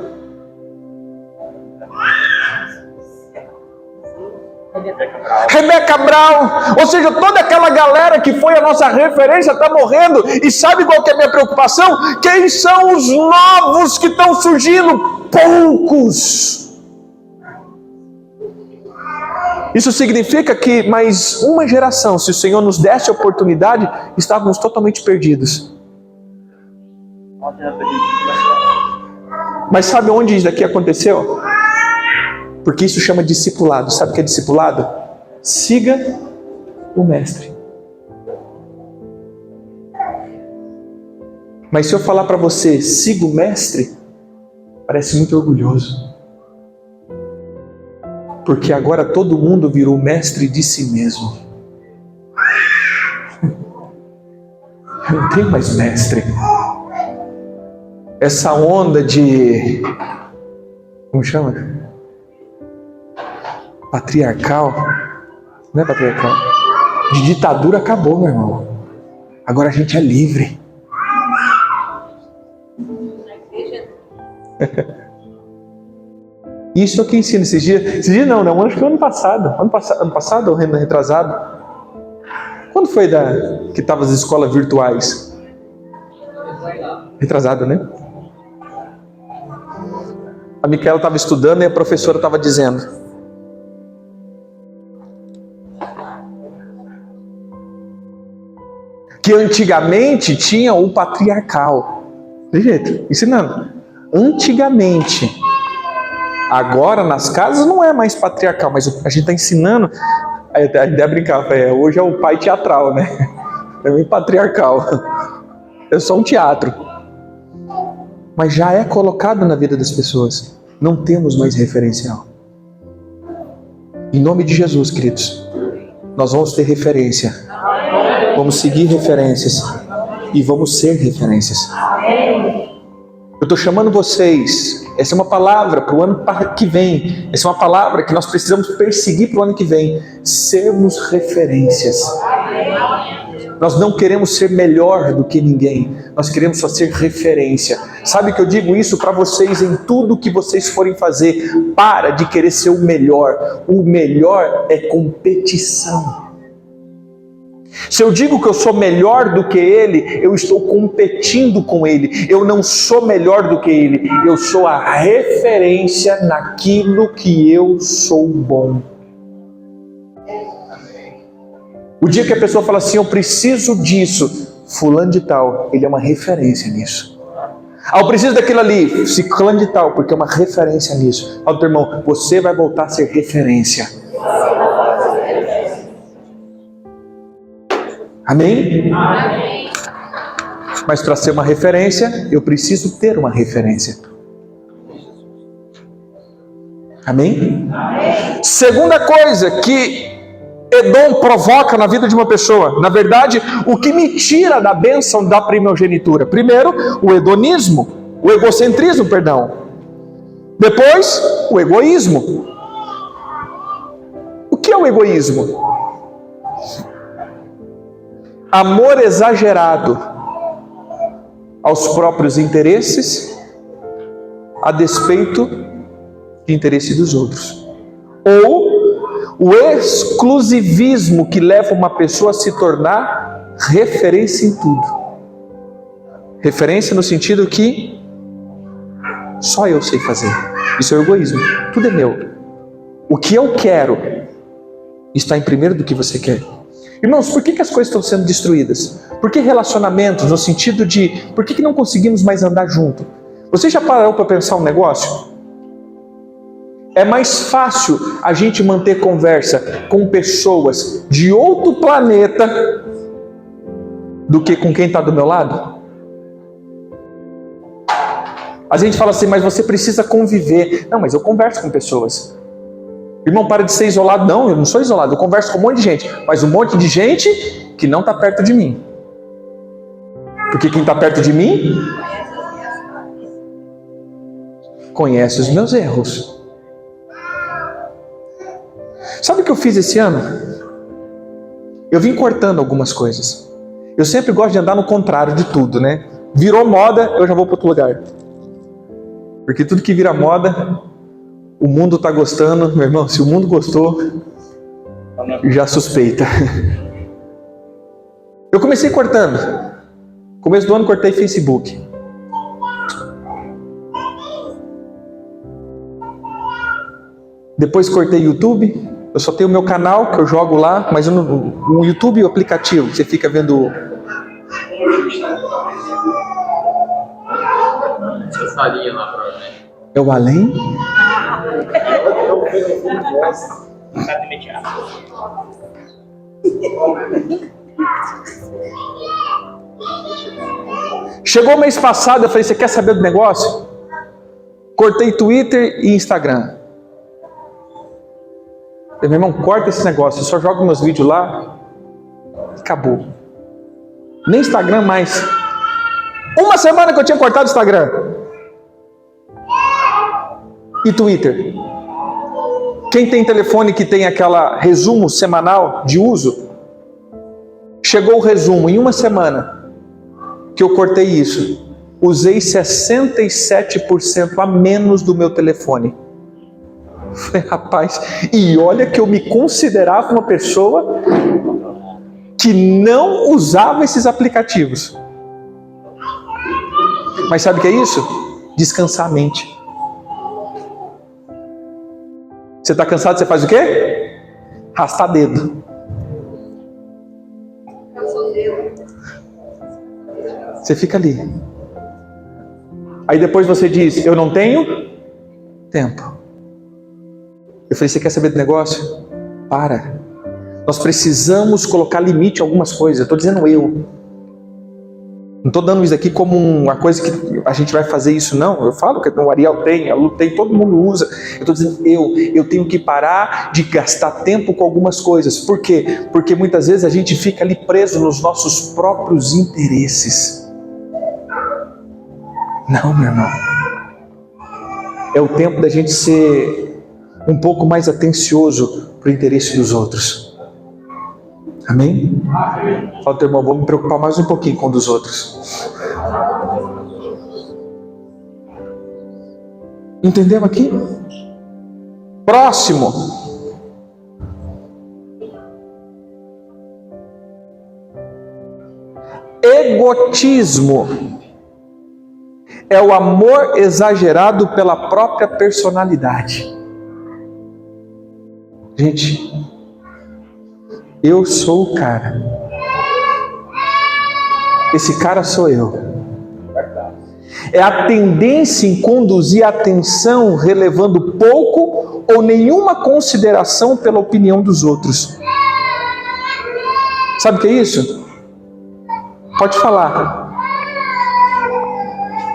Rebeca Brown, ou seja, toda aquela galera que foi a nossa referência está morrendo. E sabe qual que é a minha preocupação? Quem são os novos que estão surgindo? Poucos. Isso significa que mais uma geração, se o Senhor nos desse a oportunidade, estávamos totalmente perdidos. Mas sabe onde isso daqui aconteceu? Porque isso chama discipulado. Sabe o que é discipulado? Siga o mestre. Mas se eu falar para você, siga o mestre, parece muito orgulhoso. Porque agora todo mundo virou mestre de si mesmo. Eu não tenho mais mestre. Essa onda de... como chama? Patriarcal. Não é patriarcal. De ditadura acabou, meu irmão. Agora a gente é livre. Isso é o que ensina esses dias não, acho que ano passado ou ano retrasado. Quando foi que estava as escolas virtuais? Retrasado, né? A Micaela estava estudando e a professora estava dizendo: que antigamente tinha o patriarcal. De jeito, ensinando. Antigamente. Agora nas casas não é mais patriarcal, mas a gente está ensinando. A ideia brincava, hoje é o pai teatral, né? É bem patriarcal. É só um teatro. Mas já é colocado na vida das pessoas. Não temos mais referencial. Em nome de Jesus, queridos, nós vamos ter referência. Vamos seguir referências. E vamos ser referências. Eu estou chamando vocês. Essa é uma palavra para o ano que vem. Essa é uma palavra que nós precisamos perseguir para o ano que vem. Sermos referências. Nós não queremos ser melhor do que ninguém. Nós queremos só ser referência. Sabe que eu digo isso para vocês em tudo que vocês forem fazer. Para de querer ser o melhor. O melhor é competição. Se eu digo que eu sou melhor do que ele, eu estou competindo com ele. Eu não sou melhor do que ele. Eu sou a referência naquilo que eu sou bom. O dia que a pessoa fala assim, eu preciso disso, fulano de tal, ele é uma referência nisso. Eu preciso daquilo ali, ciclano de tal, porque é uma referência nisso. Fala, teu irmão, você vai voltar a ser referência. Amém? Amém. Mas para ser uma referência, eu preciso ter uma referência. Amém? Segunda coisa que Edom provoca na vida de uma pessoa, na verdade, o que me tira da bênção da primogenitura. Primeiro, o hedonismo, o egocentrismo, perdão. Depois, o egoísmo. O que é o egoísmo? Amor exagerado aos próprios interesses, a despeito de interesse dos outros. Ou o exclusivismo que leva uma pessoa a se tornar referência em tudo. Referência no sentido que só eu sei fazer. Isso é o egoísmo. Tudo é meu. O que eu quero está em primeiro do que você quer. Irmãos, por que as coisas estão sendo destruídas? Por que relacionamentos, no sentido de por que não conseguimos mais andar junto? Você já parou para pensar um negócio? É mais fácil a gente manter conversa com pessoas de outro planeta do que com quem está do meu lado? A gente fala assim, mas você precisa conviver. Não, mas eu converso com pessoas. Irmão, para de ser isolado. Não, eu não sou isolado, eu converso com um monte de gente. Mas um monte de gente que não está perto de mim. Porque quem está perto de mim conhece os meus erros. Sabe o que eu fiz esse ano? Eu vim cortando algumas coisas. Eu sempre gosto de andar no contrário de tudo, né? Virou moda, eu já vou para outro lugar. Porque tudo que vira moda, o mundo está gostando. Meu irmão, se o mundo gostou, já suspeita. Eu comecei cortando. No começo do ano cortei Facebook. Depois cortei YouTube. Eu só tenho o meu canal que eu jogo lá, mas no YouTube o aplicativo, você fica vendo. Essa farinha lá pra mim. É o além? Chegou o mês passado, eu falei, você quer saber do negócio? Cortei Twitter e Instagram. Meu irmão, corta esse negócio, eu só jogo meus vídeos lá, acabou. Nem Instagram mais. Uma semana que eu tinha cortado o Instagram. E Twitter. Quem tem telefone que tem aquela resumo semanal de uso, chegou o resumo em uma semana que eu cortei isso. Usei 67% a menos do meu telefone. Falei, rapaz, e olha que eu me considerava uma pessoa que não usava esses aplicativos. Mas sabe o que é isso? Descansar a mente. Você está cansado, você faz o quê? Rastar dedo. Você fica ali. Aí depois você diz, eu não tenho tempo. Eu falei, você quer saber do negócio? Para. Nós precisamos colocar limite em algumas coisas. Eu estou dizendo eu. Não estou dando isso aqui como uma coisa que a gente vai fazer isso, não. Eu falo que o Ariel tem, a Lu tem, todo mundo usa. Eu estou dizendo eu tenho que parar de gastar tempo com algumas coisas. Por quê? Porque muitas vezes a gente fica ali preso nos nossos próprios interesses. Não, meu irmão. É o tempo da gente ser um pouco mais atencioso para o interesse dos outros. Amém? Fala, teu irmão, vou me preocupar mais um pouquinho com o dos outros. Entendeu aqui? Próximo. Egotismo é o amor exagerado pela própria personalidade. Gente, eu sou o cara. Esse cara sou eu. É a tendência em conduzir a atenção relevando pouco ou nenhuma consideração pela opinião dos outros. Sabe o que é isso? Pode falar.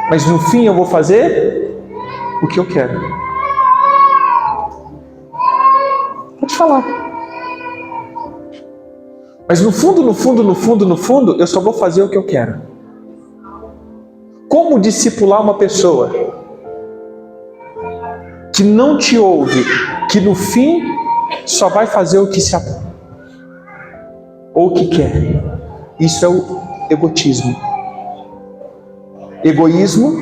Mas no fim eu vou fazer o que eu quero. falar. Mas no fundo, eu só vou fazer o que eu quero. Como discipular uma pessoa que não te ouve, que no fim só vai fazer o que se ou o que quer? Isso é o egotismo. Egoísmo,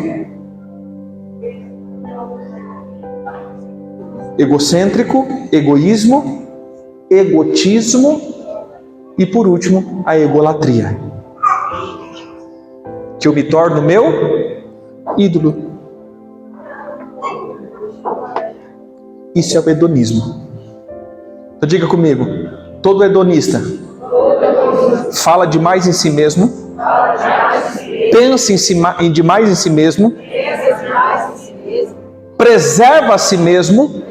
egocêntrico, egoísmo, egotismo e por último a egolatria. Que eu me torno meu ídolo. Isso é o hedonismo. Então diga comigo, todo hedonista fala demais em si mesmo, pensa demais em si mesmo, preserva a si mesmo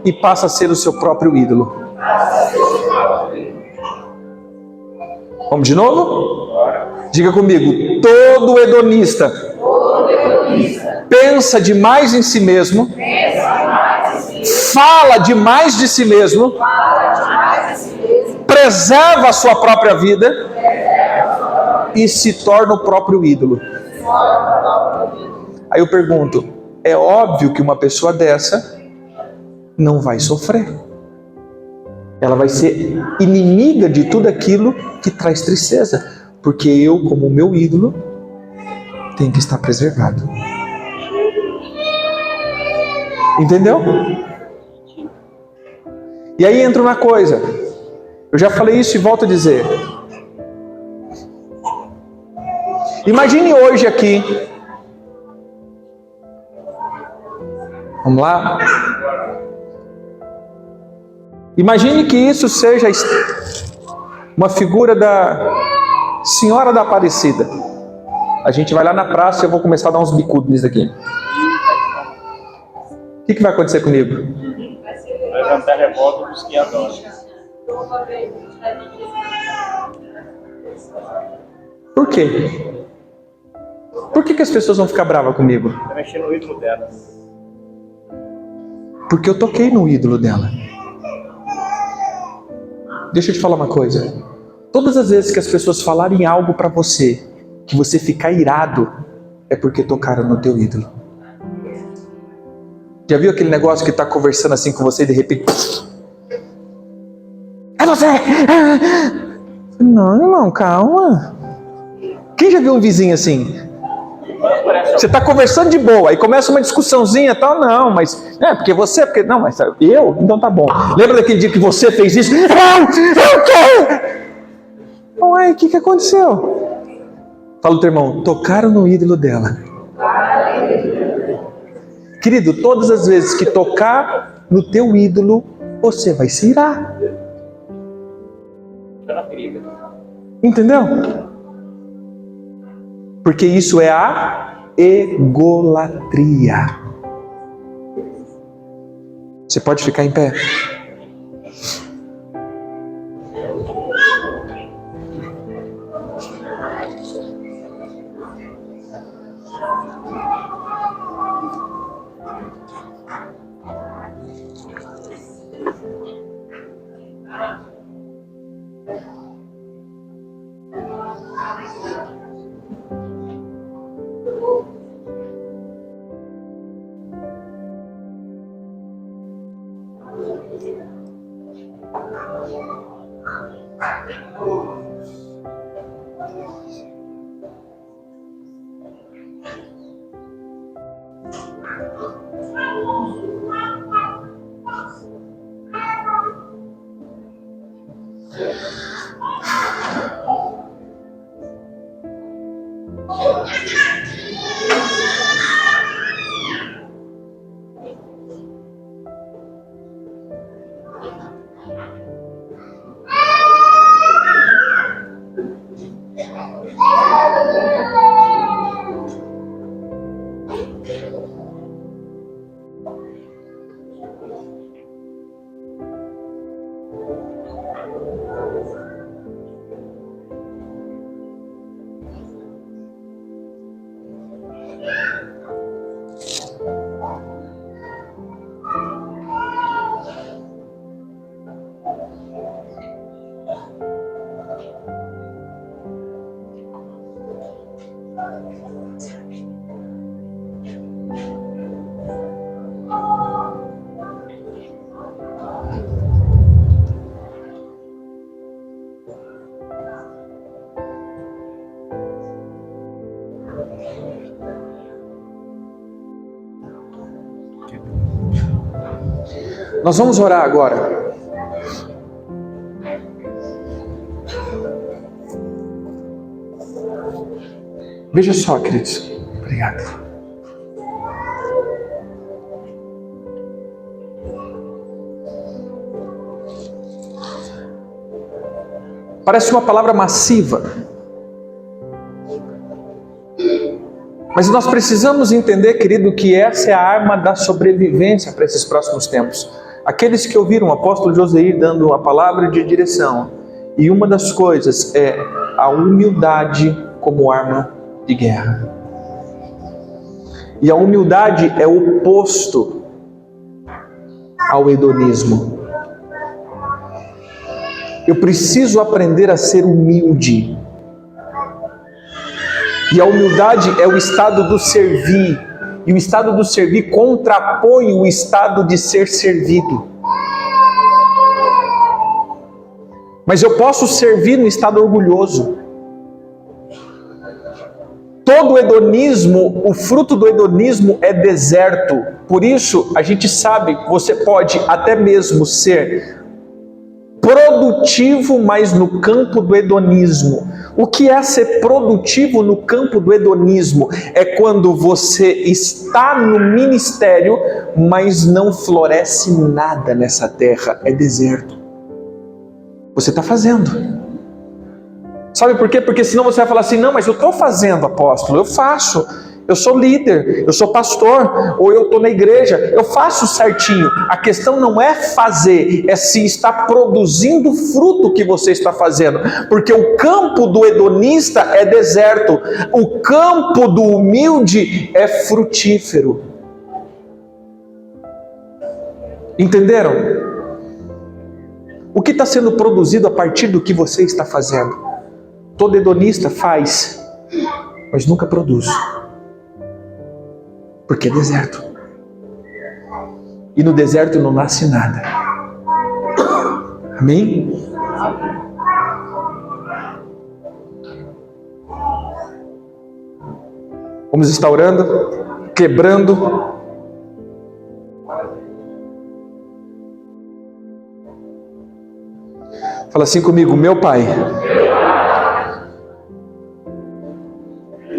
e passa a ser o seu próprio ídolo. Vamos de novo? Diga comigo, todo hedonista pensa demais em si mesmo, fala demais de si mesmo, preserva a sua própria vida e se torna o próprio ídolo. Aí eu pergunto, é óbvio que uma pessoa dessa não vai sofrer. Ela vai ser inimiga de tudo aquilo que traz tristeza, porque eu, como meu ídolo, tenho que estar preservado. Entendeu? E aí entra uma coisa. Eu já falei isso e volto a dizer. Imagine hoje aqui. Vamos lá? Imagine que isso seja uma figura da Senhora da Aparecida. A gente vai lá na praça e eu vou começar a dar uns bicudos nisso aqui. O que vai acontecer comigo? Vai dar um terremoto dos que adoram. Por quê? Por que as pessoas vão ficar bravas comigo? Tá mexendo no ídolo dela. Porque eu toquei no ídolo dela. Deixa eu te falar uma coisa. Todas as vezes que as pessoas falarem algo pra você, que você ficar irado, é porque tocaram no teu ídolo. Já viu aquele negócio que tá conversando assim com você e de repente... É você! Não, irmão, calma. Quem já viu um vizinho assim? Você tá conversando de boa, aí começa uma discussãozinha e tal, não, mas... porque você... não, mas eu? Então tá bom. Lembra daquele dia que você fez isso? Eu quero! Ué, o que aconteceu? Fala o teu irmão, tocaram no ídolo dela. Querido, todas as vezes que tocar no teu ídolo, você vai se irar. Entendeu? Porque isso é a egolatria. Você pode ficar em pé? Nós vamos orar agora. Veja só, queridos. Obrigado. Parece uma palavra massiva. Mas nós precisamos entender, querido, que essa é a arma da sobrevivência para esses próximos tempos. Aqueles que ouviram o apóstolo Joseir dando a palavra de direção, e uma das coisas é a humildade como arma de guerra. E a humildade é o oposto ao hedonismo. Eu preciso aprender a ser humilde. E a humildade é o estado do servir. E o estado do servir contrapõe o estado de ser servido. Mas eu posso servir no estado orgulhoso. Todo o hedonismo, o fruto do hedonismo é deserto. Por isso, a gente sabe que você pode até mesmo ser produtivo, mas no campo do hedonismo. O que é ser produtivo no campo do hedonismo? É quando você está no ministério, mas não floresce nada nessa terra, é deserto. Você está fazendo. Sabe por quê? Porque senão você vai falar assim, não, mas eu estou fazendo, apóstolo, eu faço. Eu sou líder, eu sou pastor, ou eu estou na igreja, eu faço certinho. A questão não é fazer, é se está produzindo fruto que você está fazendo. Porque o campo do hedonista é deserto, o campo do humilde é frutífero. Entenderam? O que está sendo produzido a partir do que você está fazendo? Todo hedonista faz, mas nunca produz. Porque é deserto. E no deserto não nasce nada. Amém? Vamos estar orando, quebrando. Fala assim comigo, meu Pai.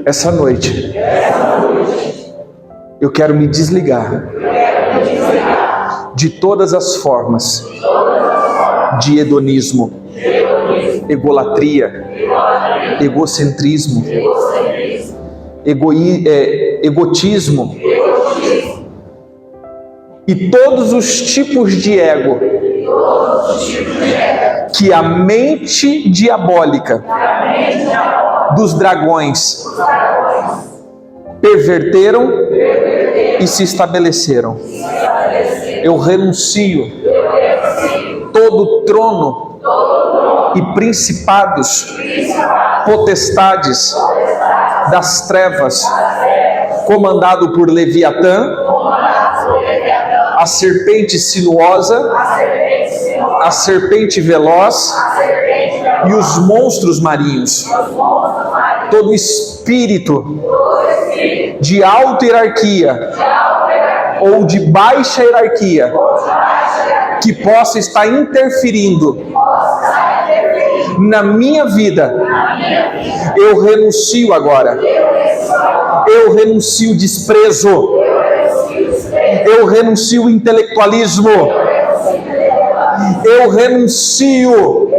Essa noite. Eu quero me desligar de todas as formas de hedonismo, egolatria, egocentrismo, egotismo e todos os tipos de ego que a mente diabólica dos dragões perverteram e se estabeleceram. Eu renuncio todo trono e principados, potestades das trevas, comandado por Leviatã, a serpente sinuosa, a serpente veloz e os monstros marinhos. Todo espírito de alta hierarquia ou de baixa hierarquia que possa estar interferindo na minha vida, eu renuncio agora. Eu renuncio desprezo. Eu renuncio intelectualismo. Eu renuncio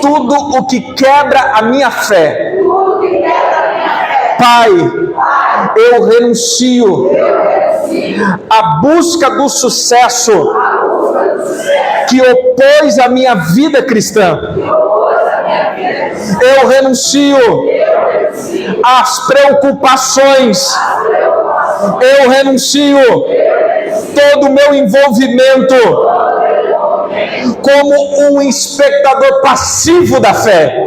tudo o que quebra a minha fé. Pai, eu renuncio à busca do sucesso que opôs a minha vida cristã. Eu renuncio às preocupações. Eu renuncio todo o meu envolvimento como um espectador passivo da fé.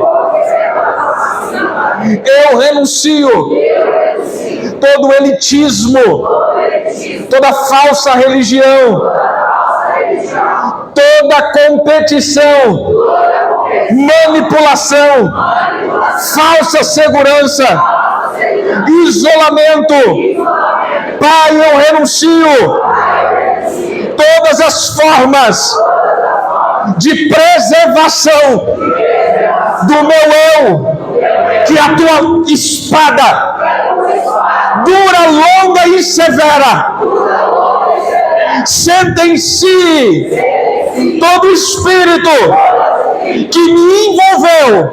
Eu renuncio todo o elitismo, toda falsa religião, toda competição, manipulação, falsa segurança, isolamento. Pai, eu renuncio todas as formas de preservação do meu eu, que a tua espada dura, longa e severa sentencie todo espírito que me envolveu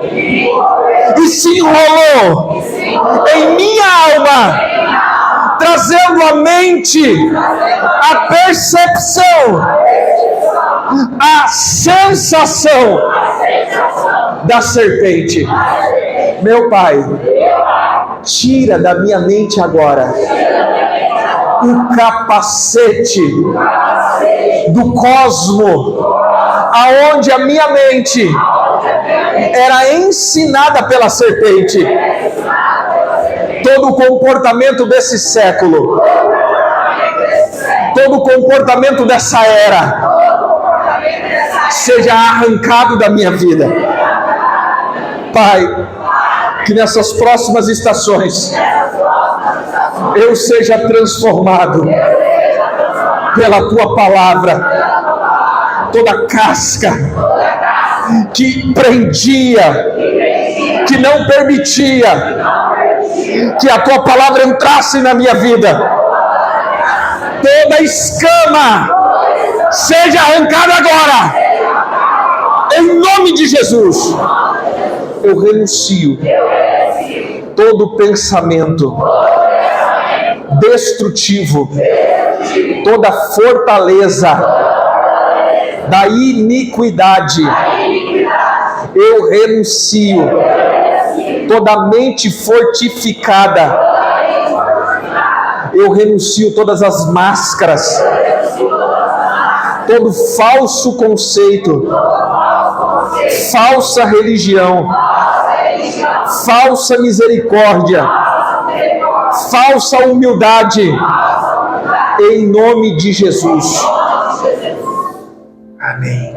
e se enrolou em minha alma, trazendo à mente a percepção, a sensação da serpente. Meu Pai, tira da minha mente agora o capacete do cosmo, aonde a minha mente era ensinada pela serpente. Todo o comportamento desse século, todo o comportamento dessa era, seja arrancado da minha vida. Pai, que nessas próximas estações eu seja transformado pela tua palavra. Toda casca que prendia, que não permitia que a tua palavra entrasse na minha vida, toda escama seja arrancada agora, em nome de Jesus. Eu renuncio todo pensamento destrutivo, toda fortaleza da iniquidade. Eu renuncio toda mente fortificada. Eu renuncio todas as máscaras, todo falso conceito, falsa religião, falsa misericórdia, falsa humildade, em nome de Jesus. Amém.